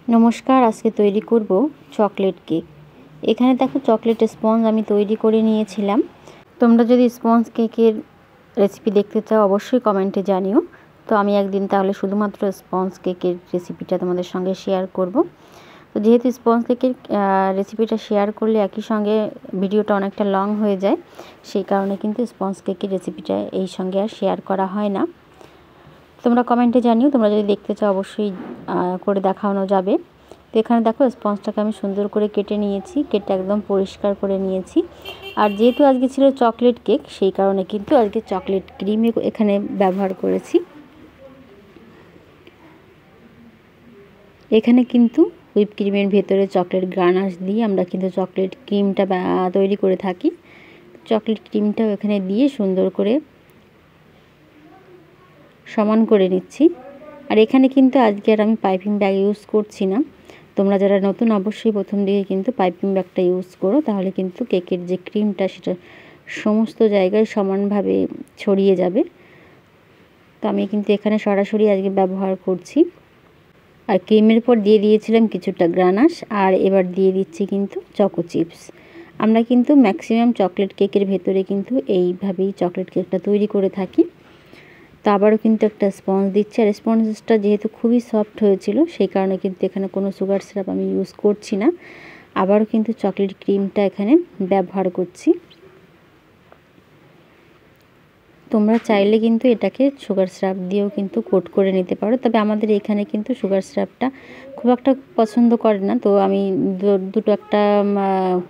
নমস্কার, আজকে তৈরি করব চকলেট কেক। এখানে দেখো চকলেট স্পঞ্জ আমি তৈরি করে নিয়েছিলাম। তোমরা যদি স্পঞ্জ কেকের রেসিপি দেখতে চাও অবশ্যই কমেন্টে জানিও। তো আমি একদিন তাহলে শুধুমাত্র স্পঞ্জ কেকের রেসিপিটা তোমাদের সঙ্গে শেয়ার করব। তো যেহেতু স্পঞ্জ কেকের রেসিপিটা শেয়ার করলে একই সঙ্গে ভিডিওটা অনেকটা লং হয়ে যায়, সেই কারণে কিন্তু স্পঞ্জ কেকের রেসিপিটা এই সঙ্গে আর শেয়ার করা হয় না। তোমরা কমেন্টে জানিও, তোমরা যদি দেখতে চাও অবশ্যই করে দেখানো যাবে। তো এখানে দেখো স্পঞ্জটাকে আমি সুন্দর করে কেটে নিয়েছি, কেটে একদম পরিষ্কার করে নিয়েছি। আর যেহেতু আজকে ছিল চকলেট কেক, সেই কারণে কিন্তু আজকে চকলেট ক্রিম এখানে ব্যবহার করেছি। এখানে কিন্তু হুইপ ক্রিমের ভেতরে চকলেট গানাশ দিয়ে আমরা কিন্তু চকলেট ক্রিমটা তৈরি করে থাকি। চকলেট ক্রিমটাও এখানে দিয়ে সুন্দর করে সমান করে নিচ্ছি। আর এখানে কিন্তু আজকে আর আমি পাইপিং ব্যাগ ইউজ করছি না। তোমরা যারা নতুন অবশ্যই প্রথম দিকে কিন্তু পাইপিং ব্যাগটা ইউজ করো, তাহলে কিন্তু কেকের যে ক্রিমটা সেটা সমস্ত জায়গায় সমানভাবে ছড়িয়ে যাবে। তো আমি কিন্তু এখানে সরাসরি আজকে ব্যবহার করছি। আর ক্রিমের পর দিয়ে দিয়েছিলাম কিছুটা গ্রানাশ, আর এবার দিয়ে দিচ্ছি কিন্তু চকো চিপস। আমরা কিন্তু ম্যাক্সিমাম চকলেট কেকের ভেতরে কিন্তু এইভাবেই চকলেট কেকটা তৈরি করে থাকি। তো আবারও কিন্তু একটা স্পঞ্জ দিচ্ছি। আর স্পঞ্জটা যেহেতু খুবই সফট হয়েছিল, সেই কারণে কিন্তু এখানে কোনো সুগার সিরাপ আমি ইউজ করছি না। আবারও কিন্তু চকলেট ক্রিমটা এখানে ব্যবহার করছি। তোমরা চাইলে কিন্তু এটাকে সুগার সিরাপ দিয়েও কিন্তু কোট করে নিতে পারো, তবে আমাদের এখানে কিন্তু সুগার সিরাপটা খুব একটা পছন্দ করে না। তো আমি দুটো একটা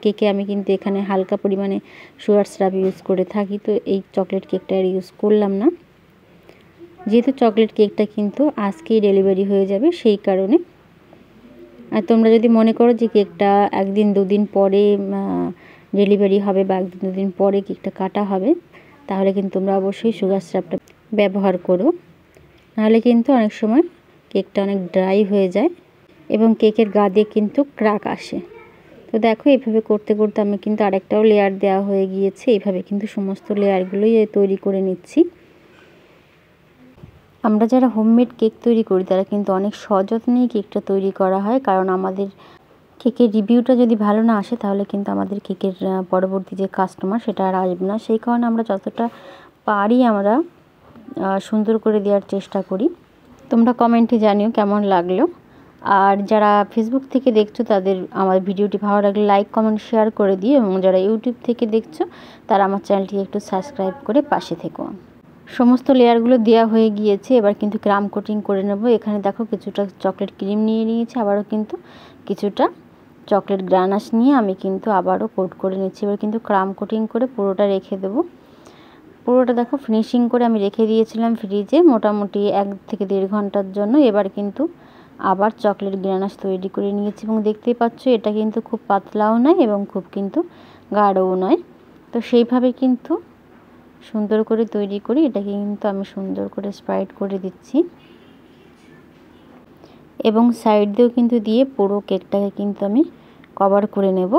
কেকে আমি কিন্তু এখানে হালকা পরিমাণে সুগার সিরাপ ইউজ করে থাকি। তো এই চকলেট কেকটা আর ইউজ করলাম না, যেহেতু চকলেট কেকটা কিন্তু আজকেই ডেলিভারি হয়ে যাবে, সেই কারণে। আর তোমরা যদি মনে করো যে কেকটা একদিন দুদিন পরে ডেলিভারি হবে বা একদিন দুদিন পরে কেকটা কাটা হবে, তাহলে কিন্তু তোমরা অবশ্যই সুগার সিরাপটা ব্যবহার করো। নাহলে কিন্তু অনেক সময় কেকটা অনেক ড্রাই হয়ে যায় এবং কেকের গা দিয়ে কিন্তু ক্র্যাক আসে। তো দেখো এইভাবে করতে করতে আমি কিন্তু আরেকটাও লেয়ার দেওয়া হয়ে গিয়েছে। এইভাবে কিন্তু সমস্ত লেয়ারগুলোই তৈরি করে নিচ্ছি। আমরা যারা হোমমেড কেক তৈরি করি তারা কিন্তু অনেক সযত্নেই কেকটা তৈরি করা হয়, কারণ আমাদের কেকের রিভিউটা যদি ভালো না আসে তাহলে কিন্তু আমাদের কেকের পরবর্তী যে কাস্টমার সেটা আর আসবে না। সেই কারণে আমরা যতটা পারি আমরা সুন্দর করে দেওয়ার চেষ্টা করি। তোমরা কমেন্টে জানিও কেমন লাগলো। আর যারা ফেসবুক থেকে দেখছো তাদের আমার ভিডিওটি ভালো লাগলে লাইক কমেন্ট শেয়ার করে দিও, এবং যারা ইউটিউব থেকে দেখছো তারা আমার চ্যানেলটি একটু সাবস্ক্রাইব করে পাশে থেকো। সমস্ত লেয়ারগুলো দেওয়া হয়ে গিয়েছে, এবার কিন্তু ক্রাম কোটিং করে নেব। এখানে দেখো কিছুটা চকলেট ক্রিম নিয়ে নিয়েছি, আবারও কিন্তু কিছুটা চকলেট গ্রানাশ নিয়ে আমি কিন্তু আবারও কোট করে নিচ্ছি। এবার কিন্তু ক্রাম কোটিং করে পুরোটা রেখে দেবো। পুরোটা দেখো ফিনিশিং করে আমি রেখে দিয়েছিলাম ফ্রিজে মোটামুটি 1 থেকে 1.5 ঘন্টার জন্য। এবার কিন্তু আবার চকলেট গ্রানাশ তৈরি করে নিয়েছি, এবং দেখতেই পাচ্ছ এটা কিন্তু খুব পাতলাও নয় এবং খুব কিন্তু গাঢ়ও নয়। তো সেইভাবে কিন্তু সুন্দর করে তৈরি করি। এটাকে কিন্তু আমি সুন্দর করে স্প্রেড করে দিচ্ছি, এবং সাইড দিয়েও কিন্তু দিয়ে পুরো কেকটাকে কিন্তু আমি কভার করে নেব।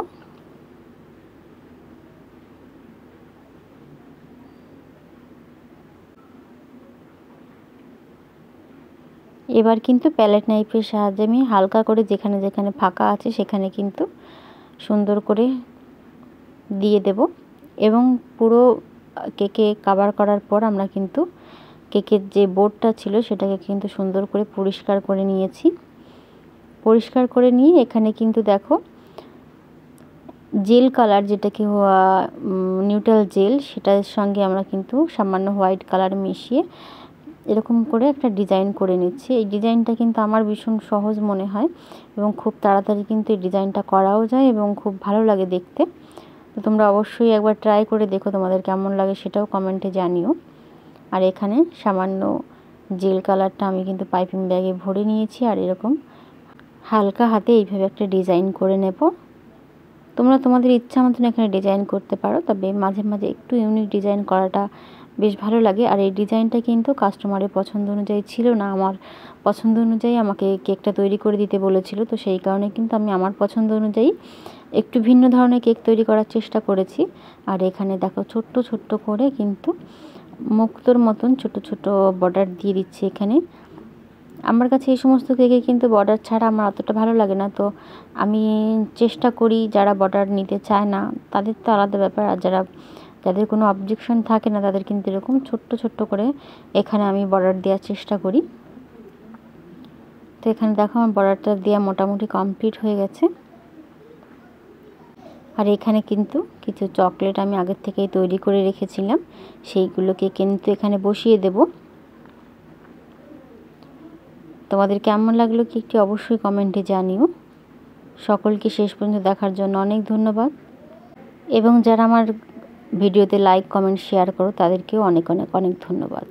এবার কিন্তু প্যালেট নাইফের সাহায্যে আমি হালকা করে যেখানে যেখানে ফাঁকা আছে সেখানে কিন্তু সুন্দর করে দিয়ে দেব, এবং পুরো কেকে কভার করার পর আমরা কিন্তু কেকের যে বোর্ডটা ছিল সেটাকে কিন্তু সুন্দর করে পরিষ্কার করে নিয়েছি। পরিষ্কার করে নিয়ে এখানে কিন্তু দেখো জেল কালার, যেটাকে নিউট্রাল জেল, সেটার সঙ্গে আমরা কিন্তু সামান্য হোয়াইট কালার মিশিয়ে এরকম করে একটা ডিজাইন করে নিচ্ছি। এই ডিজাইনটা কিন্তু আমার ভীষণ সহজ মনে হয়, এবং খুব তাড়াতাড়ি কিন্তু এই ডিজাইনটা করাও যায় এবং খুব ভালো লাগে দেখতে। তো তোমরা অবশ্যই একবার ট্রাই করে দেখো, তোমাদের কেমন লাগে সেটাও কমেন্টে জানিও। আর এখানে সামান্য জেল কালারটা আমি কিন্তু পাইপিং ব্যাগে ভরে নিয়েছি, আর এরকম হালকা হাতে এইভাবে একটা ডিজাইন করে নেব। তোমরা তোমাদের ইচ্ছা মতন এখানে ডিজাইন করতে পারো, তবে মাঝে মাঝে একটু ইউনিক ডিজাইন করাটা বেশ ভালো লাগে। আর এই ডিজাইনটা কিন্তু কাস্টমারের পছন্দ অনুযায়ী ছিল না, আমার পছন্দ অনুযায়ী আমাকে কেকটা তৈরি করে দিতে বলেছিল। তো সেই কারণে কিন্তু আমি আমার পছন্দ অনুযায়ী একটু ভিন্ন ধরনের কেক তৈরি করার চেষ্টা করেছি। আর এখানে দেখো ছোট্ট ছোট্ট করে কিন্তু মুক্তোর মতন ছোট ছোট বর্ডার দিয়ে দিচ্ছি এখানে। আমার কাছে এই সমস্ত কেকে কিন্তু বর্ডার ছাড়া আমার অতটা ভালো লাগে না। তো আমি চেষ্টা করি যারা বর্ডার নিতে চায় না তাদের তো আলাদা ব্যাপার, আর যাদের কোনো অবজেকশন থাকে না তাদের কিন্তু এরকম ছোট্ট ছোট্ট করে এখানে আমি বর্ডার দেওয়ার চেষ্টা করি। তো এখানে দেখো আমার বর্ডারটা দেওয়া মোটামুটি কমপ্লিট হয়ে গেছে। আর এখানে কিন্তু কিছু চকলেট আমি আগের থেকেই তৈরি করে রেখেছিলাম, সেইগুলোকে কিন্তু এখানে বসিয়ে দেব। তোমাদের কেমন লাগলো কেকটি অবশ্যই কমেন্টে জানিও। সকলকে শেষ পর্যন্ত দেখার জন্য অনেক ধন্যবাদ, এবং যারা আমার ভিডিওতে লাইক কমেন্ট শেয়ার করো তাদেরকেও অনেক অনেক অনেক ধন্যবাদ।